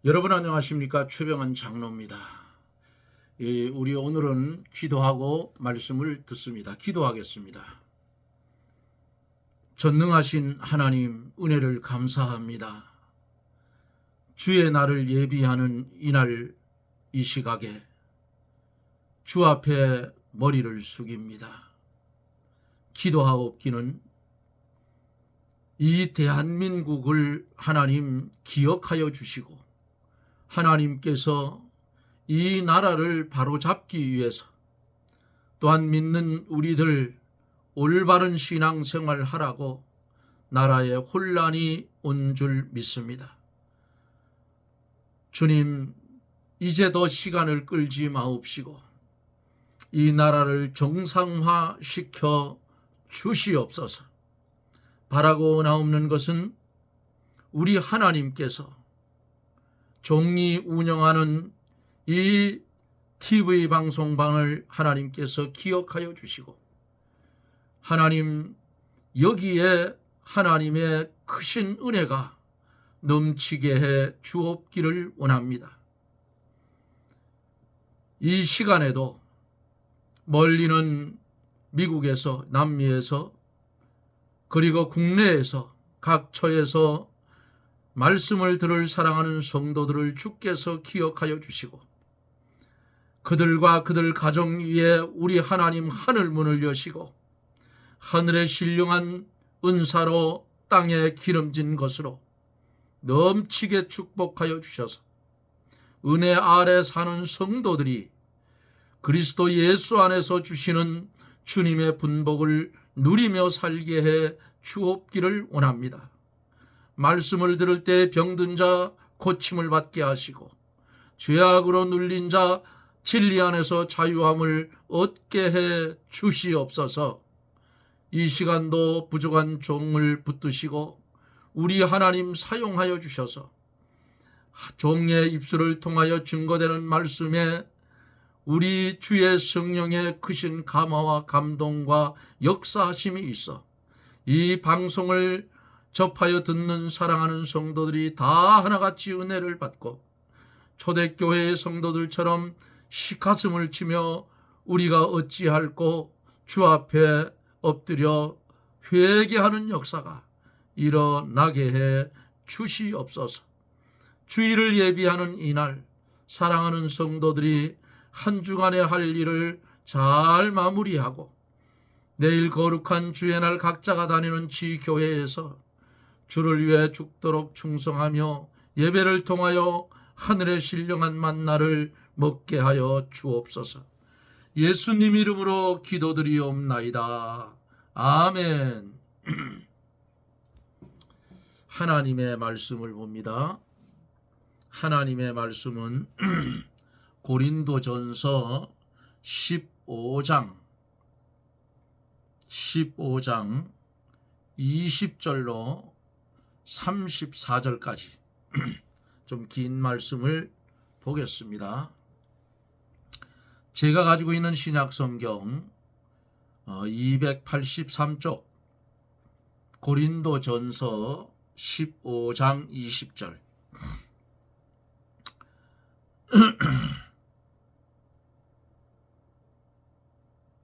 여러분 안녕하십니까? 최병환 장로입니다. 우리 오늘은 기도하고 말씀을 듣습니다. 기도하겠습니다. 전능하신 하나님 은혜를 감사합니다. 주의 날을 예비하는 이날 이 시각에 주 앞에 머리를 숙입니다. 기도하옵기는 이 대한민국을 하나님 기억하여 주시고 하나님께서 이 나라를 바로잡기 위해서 또한 믿는 우리들 올바른 신앙생활 하라고 나라에 혼란이 온 줄 믿습니다. 주님, 이제 더 시간을 끌지 마옵시고 이 나라를 정상화시켜 주시옵소서. 바라고 나옵는 것은 우리 하나님께서 종이 운영하는 이 TV 방송방을 하나님께서 기억하여 주시고 하나님 여기에 하나님의 크신 은혜가 넘치게 해 주옵기를 원합니다. 이 시간에도 멀리는 미국에서 남미에서 그리고 국내에서 각 처에서 말씀을 들을 사랑하는 성도들을 주께서 기억하여 주시고 그들과 그들 가정 위에 우리 하나님 하늘 문을 여시고 하늘의 신령한 은사로 땅에 기름진 것으로 넘치게 축복하여 주셔서 은혜 아래 사는 성도들이 그리스도 예수 안에서 주시는 주님의 분복을 누리며 살게 해 주옵기를 원합니다. 말씀을 들을 때 병든 자 고침을 받게 하시고 죄악으로 눌린 자 진리 안에서 자유함을 얻게 해 주시옵소서. 이 시간도 부족한 종을 붙드시고 우리 하나님 사용하여 주셔서 종의 입술을 통하여 증거되는 말씀에 우리 주의 성령의 크신 감화와 감동과 역사하심이 있어 이 방송을 접하여 듣는 사랑하는 성도들이 다 하나같이 은혜를 받고 초대교회의 성도들처럼 시가슴을 치며 우리가 어찌할꼬 주 앞에 엎드려 회개하는 역사가 일어나게 해 주시옵소서. 주일을 예비하는 이날 사랑하는 성도들이 한 주간에 할 일을 잘 마무리하고 내일 거룩한 주의 날 각자가 다니는 지교회에서 주를 위해 죽도록 충성하며 예배를 통하여 하늘의 신령한 만나를 먹게 하여 주옵소서. 예수님 이름으로 기도드리옵나이다. 아멘. 하나님의 말씀을 봅니다. 하나님의 말씀은 고린도전서 15장 20절로 34절까지 좀 긴 말씀을 보겠습니다. 제가 가지고 있는 신약성경 283쪽 고린도전서 15장 20절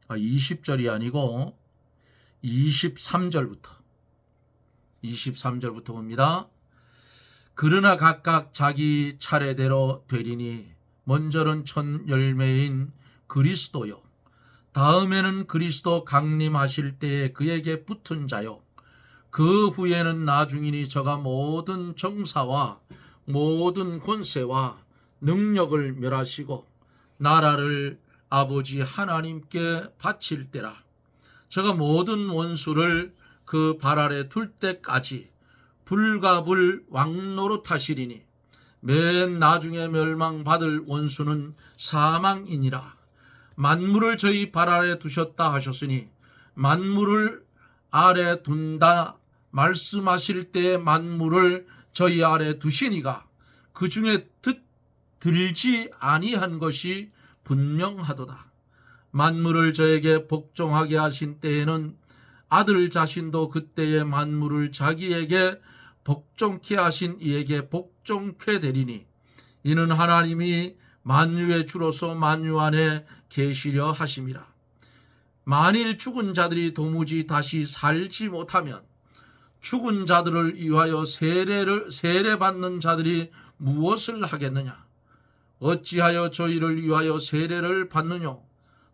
20절이 아니고 23절부터 봅니다. 그러나 각각 자기 차례대로 되리니 먼저는 첫 열매인 그리스도요 다음에는 그리스도 강림하실 때에 그에게 붙은 자요 그 후에는 나중이니 저가 모든 정사와 모든 권세와 능력을 멸하시고 나라를 아버지 하나님께 바칠 때라. 저가 모든 원수를 그 발 아래 둘 때까지 불과 불 왕노릇하시리니 맨 나중에 멸망받을 원수는 사망이니라. 만물을 저희 발 아래 두셨다 하셨으니 만물을 아래 둔다 말씀하실 때 만물을 저희 아래 두시니가 그 중에 들지 아니한 것이 분명하도다. 만물을 저에게 복종하게 하신 때에는 아들 자신도 그때의 만물을 자기에게 복종케 하신 이에게 복종케 되리니 이는 하나님이 만유의 주로서 만유 안에 계시려 하심이라. 만일 죽은 자들이 도무지 다시 살지 못하면 죽은 자들을 위하여 세례받는 자들이 무엇을 하겠느냐? 어찌하여 저희를 위하여 세례를 받느뇨?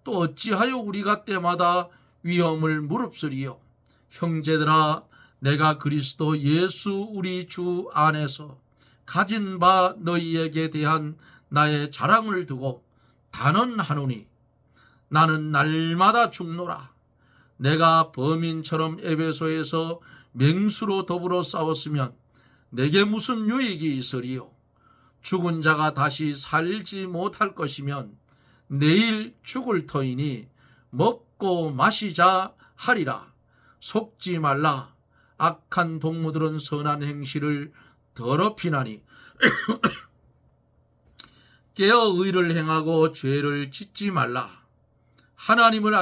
또 어찌하여 우리가 때마다 위험을 무릅쓰리요? 형제들아, 내가 그리스도 예수 우리 주 안에서 가진 바 너희에게 대한 나의 자랑을 두고 단언하노니 나는 날마다 죽노라. 내가 범인처럼 에베소에서 맹수로 더불어 싸웠으면 내게 무슨 유익이 있으리요? 죽은 자가 다시 살지 못할 것이면 내일 죽을 터이니 먹고 마시자 하리라. 속지 말라. 악한 동무들은 선한 행실을 더럽히나니 깨어 의를 행하고 죄를 짓지 말라. 하나님을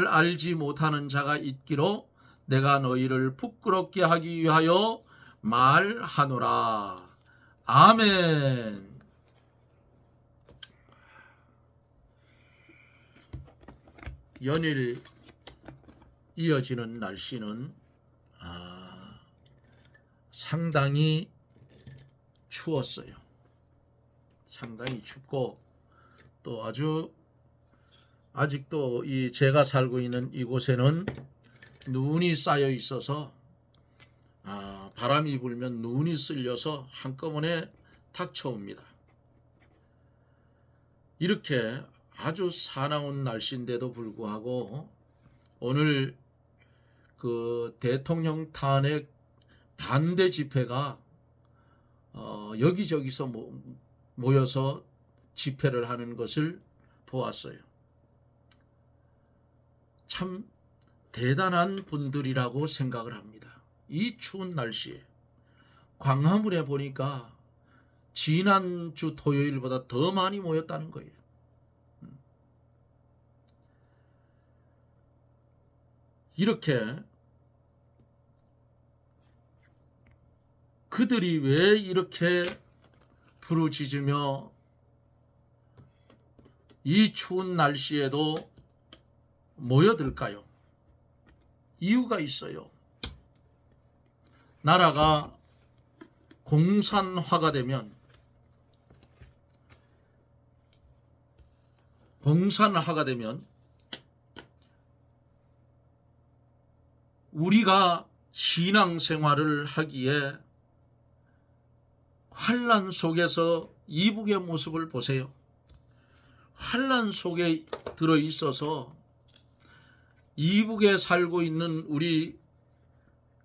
알지 못하는 자가 있기로 내가 너희를 부끄럽게 하기 위하여 말하노라. 아멘. 연일 이어지는 날씨는 상당히 추웠어요. 상당히 춥고 또 아직도 제가 살고 있는 이곳에는 눈이 쌓여 있어서 바람이 불면 눈이 쓸려서 한꺼번에 닥쳐옵니다. 이렇게 아주 사나운 날씨인데도 불구하고 오늘 그 대통령 탄핵 반대 집회가 여기저기서 모여서 집회를 하는 것을 보았어요. 참 대단한 분들이라고 생각을 합니다. 이 추운 날씨에 광화문에 보니까 지난주 토요일보다 더 많이 모였다는 거예요. 이렇게 그들이 왜 이렇게 부르짖으며 이 추운 날씨에도 모여들까요? 이유가 있어요. 나라가 공산화가 되면 우리가 신앙생활을 하기에 환난 속에서 이북의 모습을 보세요. 환난 속에 들어 있어서 이북에 살고 있는 우리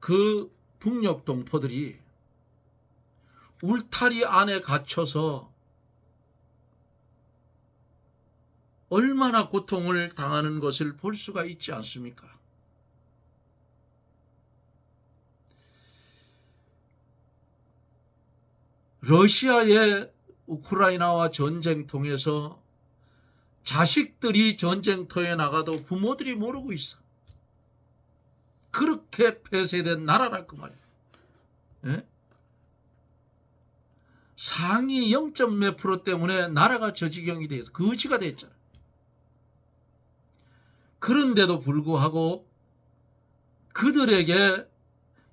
그 북녘 동포들이 울타리 안에 갇혀서 얼마나 고통을 당하는 것을 볼 수가 있지 않습니까? 러시아의 우크라이나와 전쟁 통해서 자식들이 전쟁터에 나가도 부모들이 모르고 있어. 그렇게 폐쇄된 나라라 그 말이야. 예? 상위 0. 몇 프로 때문에 나라가 저 지경이 돼서 거지가 됐잖아. 그런데도 불구하고 그들에게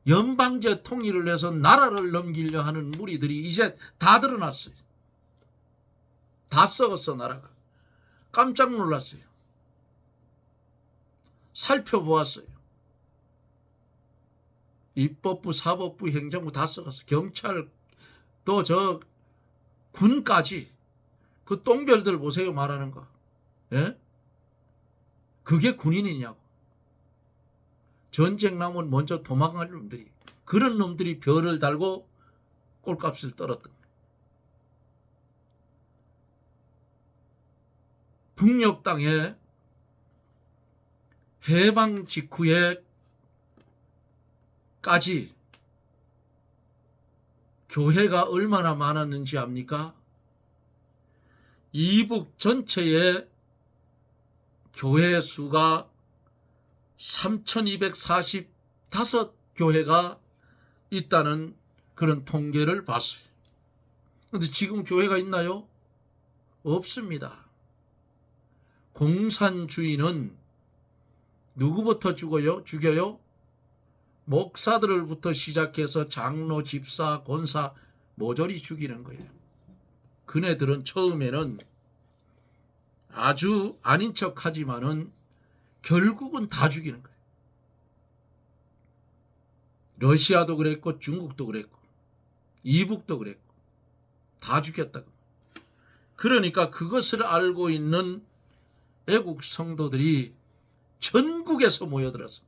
연방제 통일을 해서 나라를 넘기려 하는 무리들이 이제 다 드러났어요. 다 썩었어 나라가. 깜짝 놀랐어요. 살펴보았어요. 입법부, 사법부, 행정부 다 썩었어. 경찰 또 저 군까지 그 똥별들 보세요 말하는 거. 예? 그게 군인이냐고. 전쟁 나면 먼저 도망갈 놈들이, 그런 놈들이 별을 달고 꼴값을 떨었던 거예요. 북녘 땅에 해방 직후에까지 교회가 얼마나 많았는지 압니까? 이북 전체의 교회 수가 3,245 교회가 있다는 그런 통계를 봤어요. 그런데 지금 교회가 있나요? 없습니다. 공산주의는 누구부터 죽여요? 목사들부터 시작해서 장로, 집사, 권사 모조리 죽이는 거예요. 그네들은 처음에는 아주 아닌 척하지만은 결국은 다 죽이는 거예요. 러시아도 그랬고 중국도 그랬고 이북도 그랬고 다 죽였다고. 그러니까 그것을 알고 있는 애국 성도들이 전국에서 모여들어서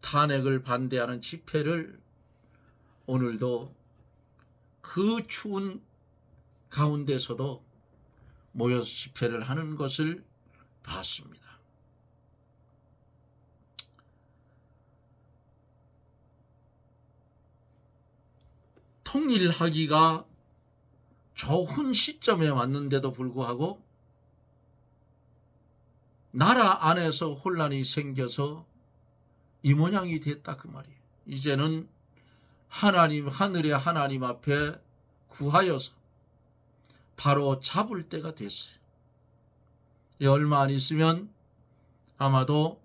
탄핵을 반대하는 집회를 오늘도 그 추운 가운데서도 모여서 집회를 하는 것을 봤습니다. 통일하기가 좋은 시점에 왔는데도 불구하고 나라 안에서 혼란이 생겨서 이 모양이 됐다 그 말이에요. 이제는 하나님, 하늘의 하나님 앞에 구하여서 바로 잡을 때가 됐어요. 얼마 안 있으면 아마도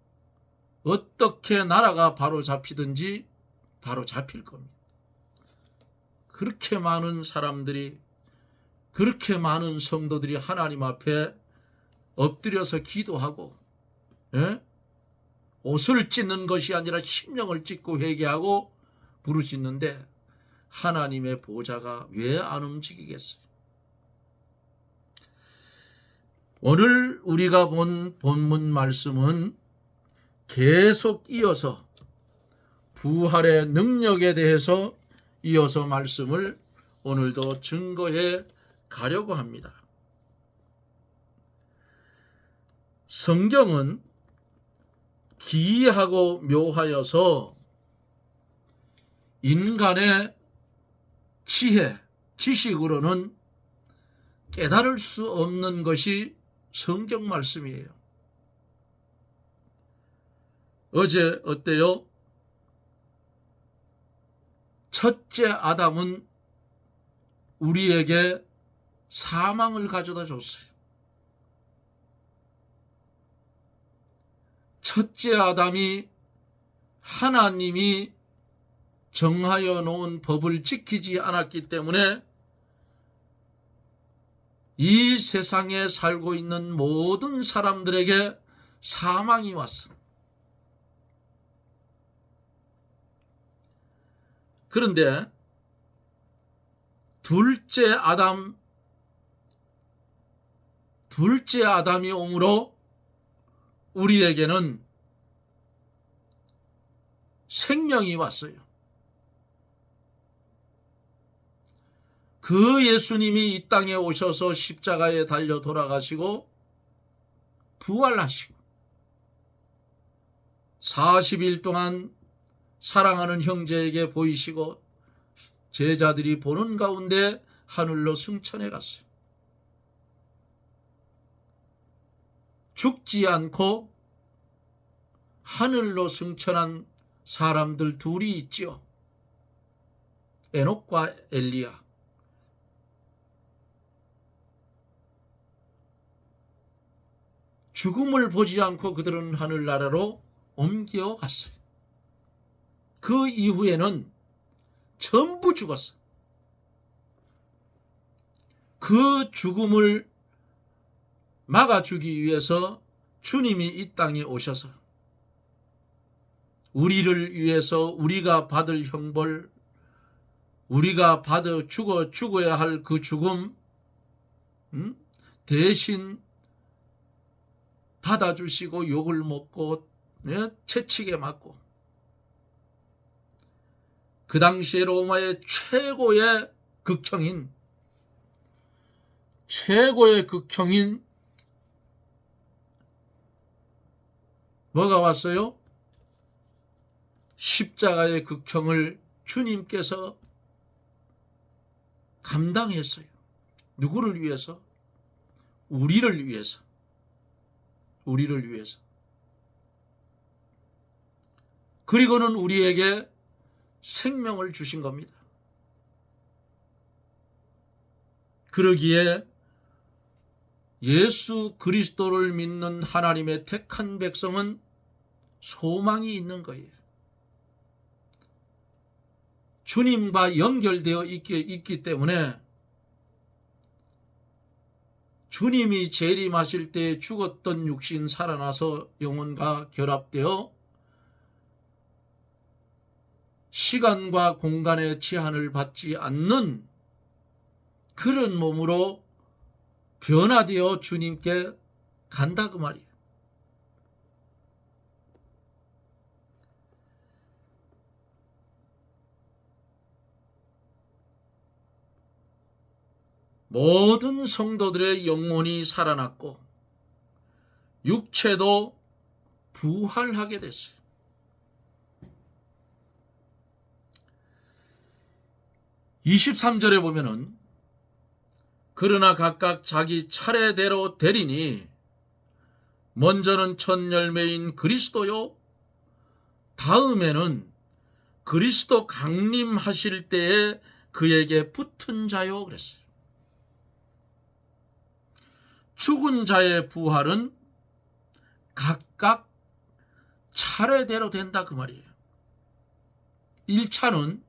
어떻게 나라가 바로 잡히든지 바로 잡힐 겁니다. 그렇게 많은 사람들이, 그렇게 많은 성도들이 하나님 앞에 엎드려서 기도하고, 옷을 찢는 것이 아니라 심령을 찢고 회개하고 부르짖는데 하나님의 보좌가 왜 안 움직이겠어요? 오늘 우리가 본 본문 말씀은 계속 이어서 부활의 능력에 대해서 이어서 말씀을 오늘도 증거해 가려고 합니다. 성경은 기이하고 묘하여서 인간의 지혜, 지식으로는 깨달을 수 없는 것이 성경 말씀이에요. 어제 어때요? 첫째 아담은 우리에게 사망을 가져다 줬어요. 첫째 아담이 하나님이 정하여 놓은 법을 지키지 않았기 때문에 이 세상에 살고 있는 모든 사람들에게 사망이 왔어. 그런데 둘째 아담이 옴으로 우리에게는 생명이 왔어요. 그 예수님이 이 땅에 오셔서 십자가에 달려 돌아가시고 부활하시고 40일 동안 사랑하는 형제에게 보이시고 제자들이 보는 가운데 하늘로 승천해 갔어요. 죽지 않고 하늘로 승천한 사람들 둘이 있지요. 에녹과 엘리야. 죽음을 보지 않고 그들은 하늘나라로 옮겨갔어요. 그 이후에는 전부 죽었어. 그 죽음을 막아주기 위해서 주님이 이 땅에 오셔서 우리를 위해서 우리가 받을 형벌, 우리가 죽어야 할 그 죽음 대신 받아주시고 욕을 먹고 채찍에 맞고 그 당시에 로마의 최고의 극형인 뭐가 왔어요? 십자가의 극형을 주님께서 감당했어요. 누구를 위해서? 우리를 위해서. 우리를 위해서. 그리고는 우리에게 생명을 주신 겁니다. 그러기에 예수 그리스도를 믿는 하나님의 택한 백성은 소망이 있는 거예요. 주님과 연결되어 있기 때문에 주님이 재림하실 때 죽었던 육신 살아나서 영혼과 결합되어 시간과 공간의 제한을 받지 않는 그런 몸으로 변화되어 주님께 간다 그 말이에요. 모든 성도들의 영혼이 살아났고 육체도 부활하게 됐어요. 23절에 보면은 그러나 각각 자기 차례대로 되리니 먼저는 첫 열매인 그리스도요 다음에는 그리스도 강림하실 때에 그에게 붙은 자요 그랬어요. 죽은 자의 부활은 각각 차례대로 된다 그 말이에요. 1차는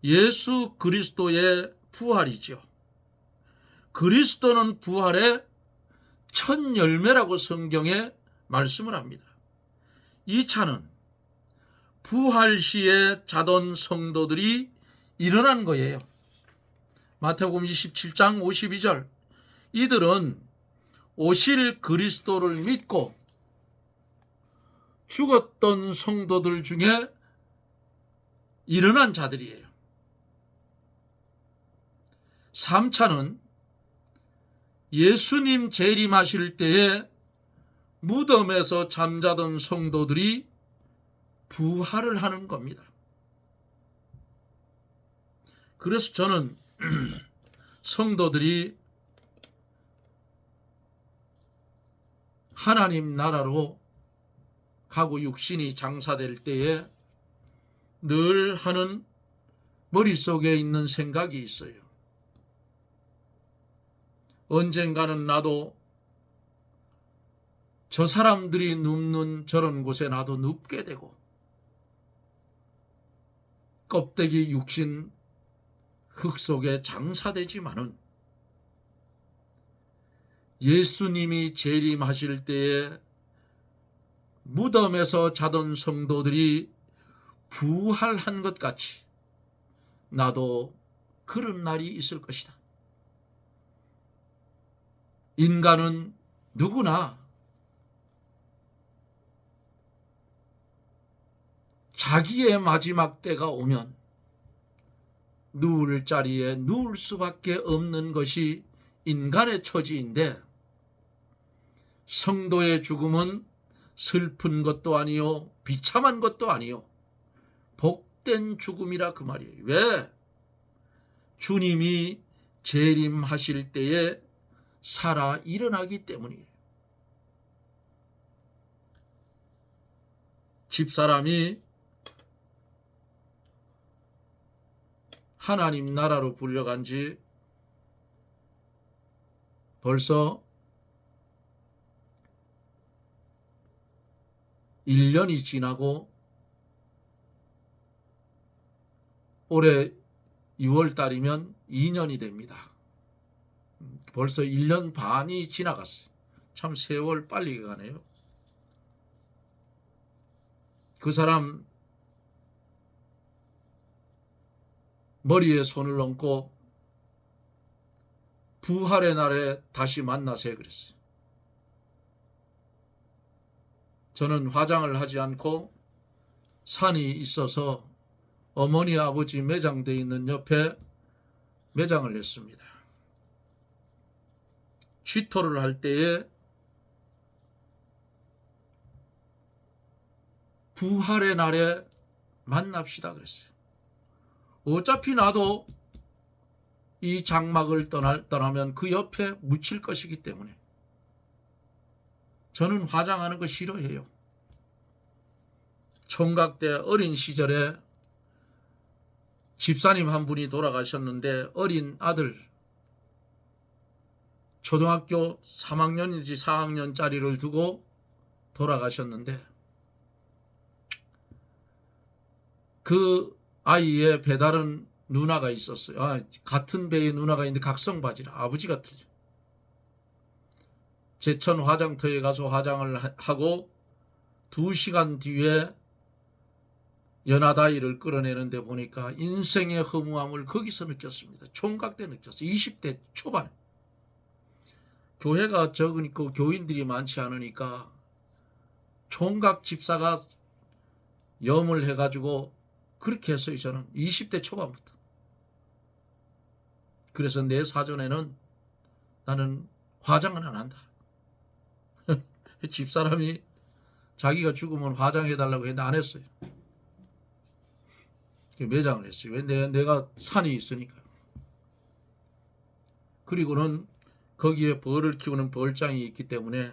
예수 그리스도의 부활이죠. 그리스도는 부활의 첫 열매라고 성경에 말씀을 합니다. 2차는 부활 시에 자던 성도들이 일어난 거예요. 마태복음 27장 52절 이들은 오실 그리스도를 믿고 죽었던 성도들 중에 일어난 자들이에요. 3차는 예수님 재림하실 때에 무덤에서 잠자던 성도들이 부활을 하는 겁니다. 그래서 저는 성도들이 하나님 나라로 가고 육신이 장사될 때에 늘 하는 머릿속에 있는 생각이 있어요. 언젠가는 나도 저 사람들이 눕는 저런 곳에 나도 눕게 되고 껍데기 육신 흙 속에 장사되지만은 예수님이 재림하실 때에 무덤에서 자던 성도들이 부활한 것 같이 나도 그런 날이 있을 것이다. 인간은 누구나 자기의 마지막 때가 오면 누울 자리에 누울 수밖에 없는 것이 인간의 처지인데 성도의 죽음은 슬픈 것도 아니요 비참한 것도 아니요 복된 죽음이라 그 말이에요. 왜? 주님이 재림하실 때에 살아 일어나기 때문이에요. 집사람이 하나님 나라로 불려간 지 벌써 1년이 지나고 올해 6월 달이면 2년이 됩니다. 벌써 1년 반이 지나갔어요. 참 세월 빨리 가네요. 그 사람 머리에 손을 얹고 부활의 날에 다시 만나세요 그랬어요. 저는 화장을 하지 않고 산이 있어서 어머니 아버지 매장되어 있는 옆에 매장을 했습니다. 취토를 할 때에 부활의 날에 만납시다 그랬어요. 어차피 나도 이 장막을 떠나면 그 옆에 묻힐 것이기 때문에 저는 화장하는 거 싫어해요. 총각 때 어린 시절에 집사님 한 분이 돌아가셨는데 어린 아들 초등학교 3학년인지 4학년짜리를 두고 돌아가셨는데 그 아이의 배다른 누나가 있었어요. 같은 배의 누나가 있는데 각성바지라 아버지가 틀려. 제천 화장터에 가서 화장을 하고 2시간 뒤에 연하다이를 끌어내는데 보니까 인생의 허무함을 거기서 느꼈습니다. 총각 때 느꼈어요. 20대 초반에. 교회가 적으니까 교인들이 많지 않으니까 총각 집사가 염을 해가지고 그렇게 했어요. 저는 20대 초반부터. 그래서 내 사전에는 나는 화장은 안 한다. 집사람이 자기가 죽으면 화장해달라고 했는데 안 했어요. 매장을 했어요. 왜? 내가 산이 있으니까. 그리고는 거기에 벌을 키우는 벌장이 있기 때문에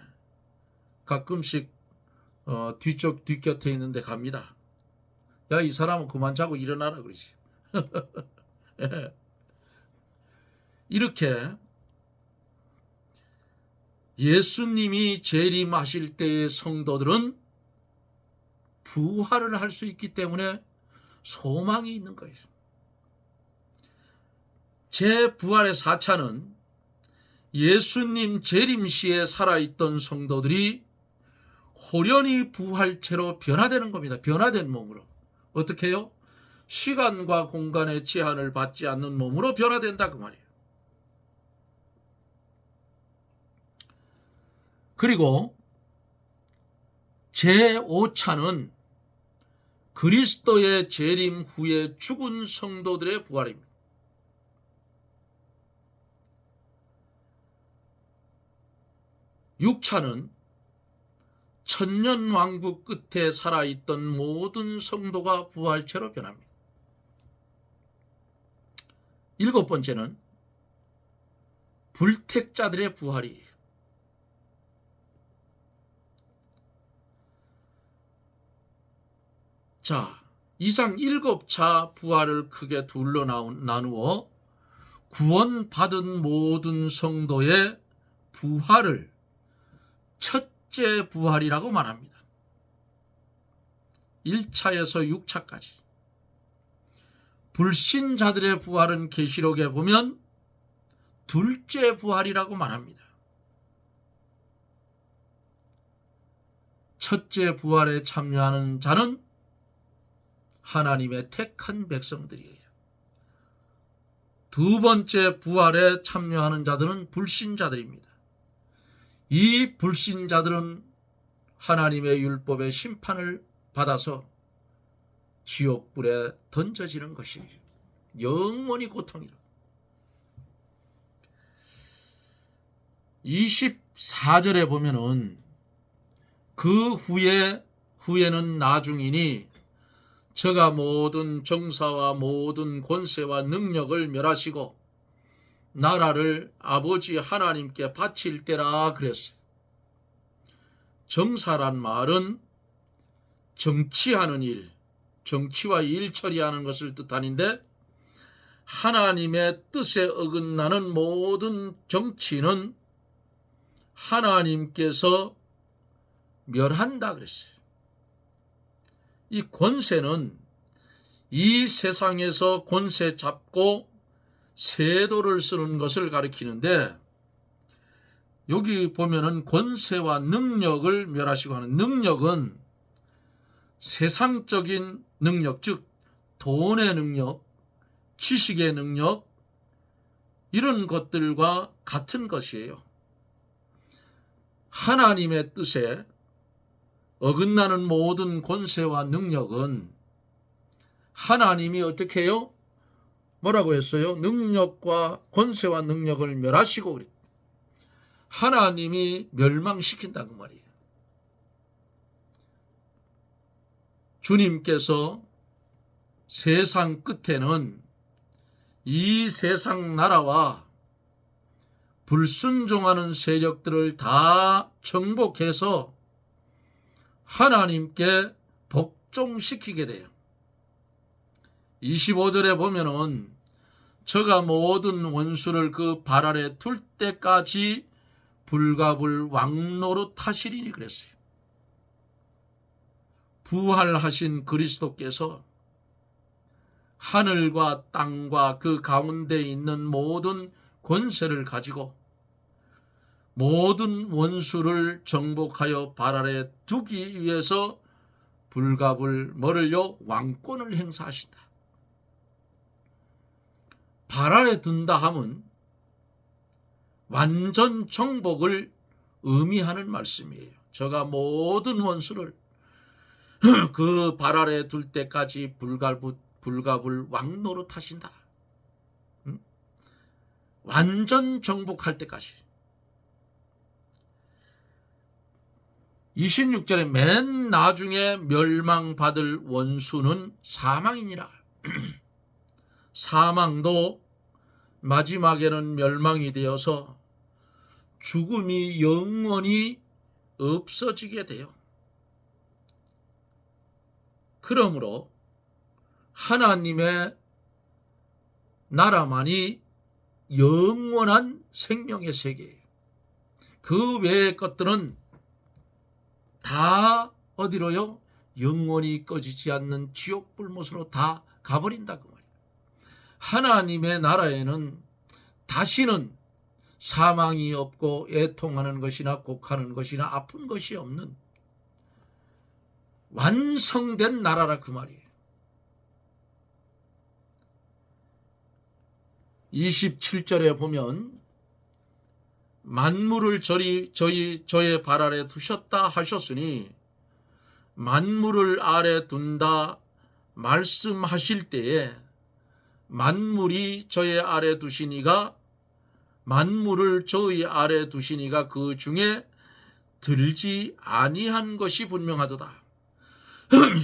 가끔씩 뒤쪽 뒷곁에 있는데 갑니다. 야, 이 사람은 그만 자고 일어나라 그러지. 이렇게 예수님이 재림하실 때의 성도들은 부활을 할 수 있기 때문에 소망이 있는 거예요. 재부활의 4차는 예수님 재림 시에 살아있던 성도들이 호련히 부활체로 변화되는 겁니다. 변화된 몸으로. 어떻게 해요? 시간과 공간의 제한을 받지 않는 몸으로 변화된다 그 말이에요. 그리고 제5차는 그리스도의 재림 후에 죽은 성도들의 부활입니다. 6차는 천년왕국 끝에 살아있던 모든 성도가 부활체로 변합니다. 7번째는 불택자들의 부활이에요. 자, 이상 7차 부활을 크게 둘로 나누어 구원받은 모든 성도의 부활을 첫째 부활이라고 말합니다. 1차에서 6차까지. 불신자들의 부활은 계시록에 보면 둘째 부활이라고 말합니다. 첫째 부활에 참여하는 자는 하나님의 택한 백성들이에요. 두 번째 부활에 참여하는 자들은 불신자들입니다. 이 불신자들은 하나님의 율법의 심판을 받아서 지옥불에 던져지는 것이에요. 영원히 고통이라고. 24절에 보면은 그 후에는 나중이니 저가 모든 정사와 모든 권세와 능력을 멸하시고 나라를 아버지 하나님께 바칠 때라 그랬어요. 정사란 말은 정치하는 일, 정치와 일 처리하는 것을 뜻하는데 하나님의 뜻에 어긋나는 모든 정치는 하나님께서 멸한다 그랬어요. 이 권세는 이 세상에서 권세 잡고 세도를 쓰는 것을 가리키는데 여기 보면은 권세와 능력을 멸하시고 하는 능력은 세상적인 능력, 즉 돈의 능력, 지식의 능력 이런 것들과 같은 것이에요. 하나님의 뜻에 어긋나는 모든 권세와 능력은 하나님이 어떻게 해요? 뭐라고 했어요? 능력과 권세와 능력을 멸하시고 그래요. 하나님이 멸망시킨다는 말이에요. 주님께서 세상 끝에는 이 세상 나라와 불순종하는 세력들을 다 정복해서 하나님께 복종시키게 돼요. 25절에 보면은 저가 모든 원수를 그 발 아래 둘 때까지 불갑을 왕노로 타시리니 그랬어요. 부활하신 그리스도께서 하늘과 땅과 그 가운데 있는 모든 권세를 가지고 모든 원수를 정복하여 발 아래 두기 위해서 불갑을 뭐를요? 왕권을 행사하신다. 발 아래 둔다 하면 완전 정복을 의미하는 말씀이에요. 저가 모든 원수를 그 발 아래 둘 때까지 불갑을 왕노로 타신다. 완전 정복할 때까지. 26절에 맨 나중에 멸망받을 원수는 사망이니라. 사망도 마지막에는 멸망이 되어서 죽음이 영원히 없어지게 돼요. 그러므로 하나님의 나라만이 영원한 생명의 세계예요. 그 외의 것들은 다 어디로요? 영원히 꺼지지 않는 지옥 불못으로 다 가버린다 그 말이에요. 하나님의 나라에는 다시는 사망이 없고 애통하는 것이나 곡하는 것이나 아픈 것이 없는 완성된 나라라 그 말이에요. 27절에 보면 만물을 저의 발 아래 두셨다 하셨으니 만물을 아래 둔다 말씀하실 때에 만물이 저의 아래 두시니가 만물을 저의 아래 두시니가 그 중에 들지 아니한 것이 분명하도다.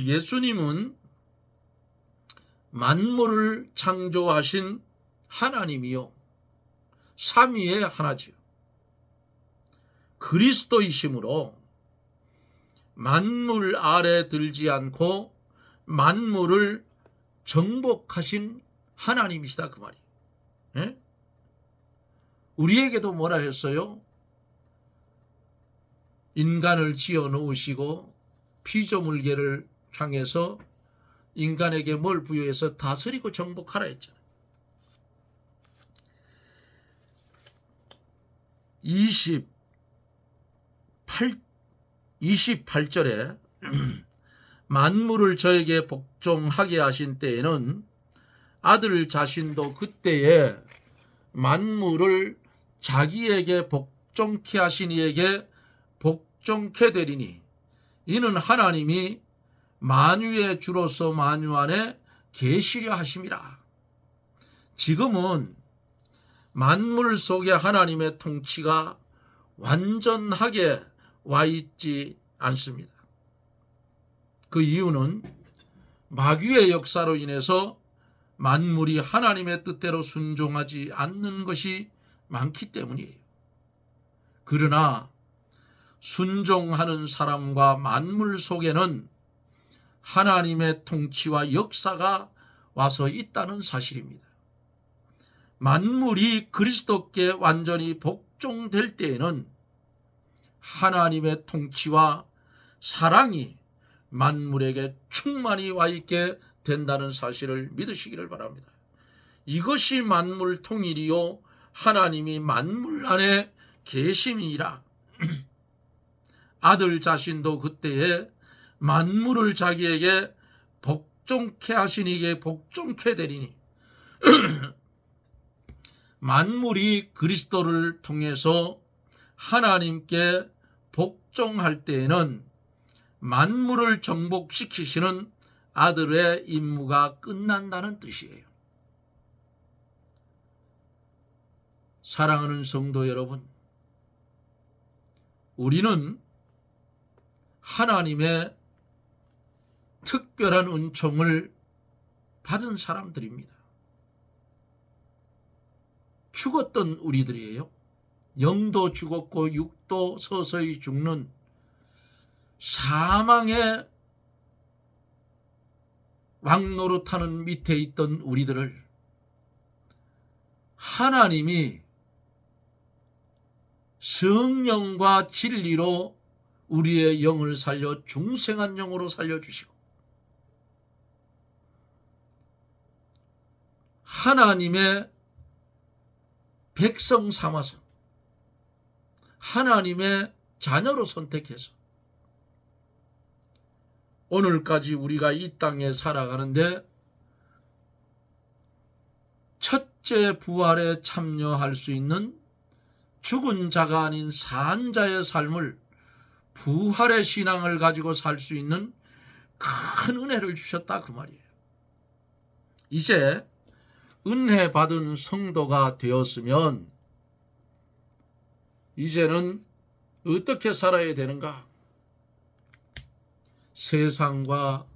예수님은 만물을 창조하신 하나님이요 삼위의 하나지요. 그리스도이심으로 만물 아래 들지 않고 만물을 정복하신 하나님이시다 그 말이에요. 예? 우리에게도 뭐라 했어요? 인간을 지어 놓으시고 피조물계를 향해서 인간에게 뭘 부여해서 다스리고 정복하라 했잖아요. 28절에 만물을 저에게 복종하게 하신 때에는 아들 자신도 그때에 만물을 자기에게 복종케 하신 이에게 복종케 되리니 이는 하나님이 만유의 주로서 만유 안에 계시려 하심이라. 지금은 만물 속에 하나님의 통치가 완전하게 와 있지 않습니다. 그 이유는 마귀의 역사로 인해서 만물이 하나님의 뜻대로 순종하지 않는 것이 많기 때문이에요. 그러나 순종하는 사람과 만물 속에는 하나님의 통치와 역사가 와서 있다는 사실입니다. 만물이 그리스도께 완전히 복종될 때에는 하나님의 통치와 사랑이 만물에게 충만히 와 있게 된다는 사실을 믿으시기를 바랍니다. 이것이 만물 통일이요 하나님이 만물 안에 계심이라. 아들 자신도 그때에 만물을 자기에게 복종케 하시니게 복종케 되리니 만물이 그리스도를 통해서 하나님께 복종할 때에는 만물을 정복시키시는 아들의 임무가 끝난다는 뜻이에요. 사랑하는 성도 여러분, 우리는 하나님의 특별한 은총을 받은 사람들입니다. 죽었던 우리들이에요. 영도 죽었고 육도 서서히 죽는 사망의 왕노릇하는 밑에 있던 우리들을 하나님이 성령과 진리로 우리의 영을 살려 중생한 영으로 살려주시고, 하나님의 백성 삼아서 하나님의 자녀로 선택해서 오늘까지 우리가 이 땅에 살아가는데 첫째 부활에 참여할 수 있는 죽은 자가 아닌 산 자의 삶을, 부활의 신앙을 가지고 살 수 있는 큰 은혜를 주셨다 그 말이에요. 이제 은혜 받은 성도가 되었으면 이제는 어떻게 살아야 되는가? 세상과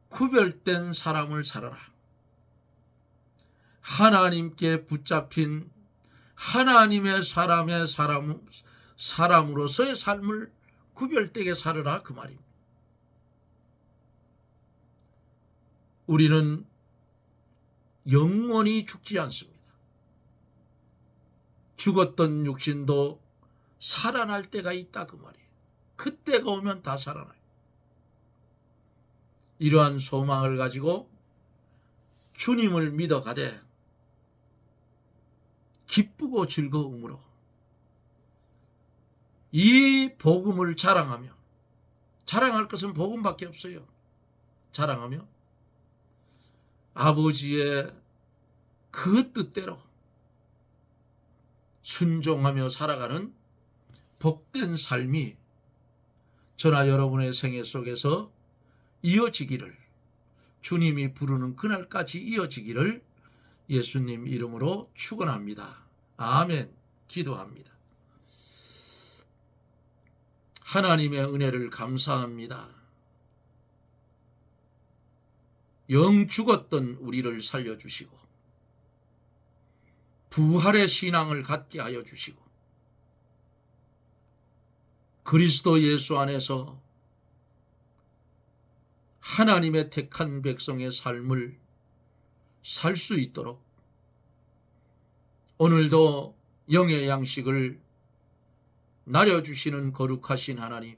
구별된 사람을 살아라. 하나님께 붙잡힌 하나님의 사람으로서의 삶을 구별되게 살아라 그 말입니다. 우리는 영원히 죽지 않습니다. 죽었던 육신도 살아날 때가 있다 그 말이에요. 그때가 오면 다 살아나요. 이러한 소망을 가지고 주님을 믿어가되 기쁘고 즐거움으로 이 복음을 자랑하며, 자랑할 것은 복음밖에 없어요. 자랑하며 아버지의 그 뜻대로 순종하며 살아가는 복된 삶이 저나 여러분의 생애 속에서 이어지기를, 주님이 부르는 그날까지 이어지기를 예수님 이름으로 축원합니다. 아멘. 기도합니다. 하나님의 은혜를 감사합니다. 영 죽었던 우리를 살려주시고 부활의 신앙을 갖게 하여 주시고 그리스도 예수 안에서 하나님의 택한 백성의 삶을 살 수 있도록 오늘도 영의 양식을 나려주시는 거룩하신 하나님,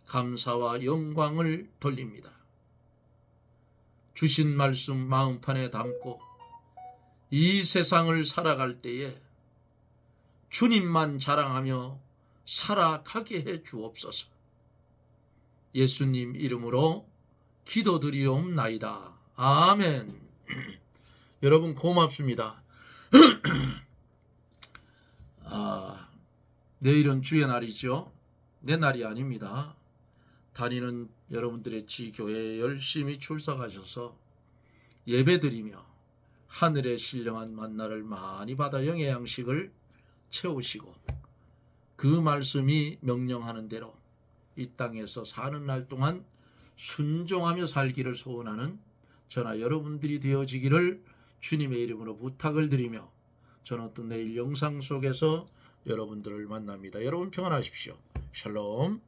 감사와 영광을 돌립니다. 주신 말씀 마음판에 담고 이 세상을 살아갈 때에 주님만 자랑하며 살아가게 해 주옵소서. 예수님 이름으로 기도드리옵나이다. 아멘. 여러분 고맙습니다. 내일은 주의 날이죠. 내 날이 아닙니다. 다니는 여러분들의 지교회에 열심히 출석하셔서 예배드리며 하늘의 신령한 만나를 많이 받아 영의 양식을 채우시고 그 말씀이 명령하는 대로 이 땅에서 사는 날 동안 순종하며 살기를 소원하는 저나 여러분들이 되어지기를 주님의 이름으로 부탁을 드리며 저는 또 내일 영상 속에서 여러분들을 만납니다. 여러분 평안하십시오. 샬롬.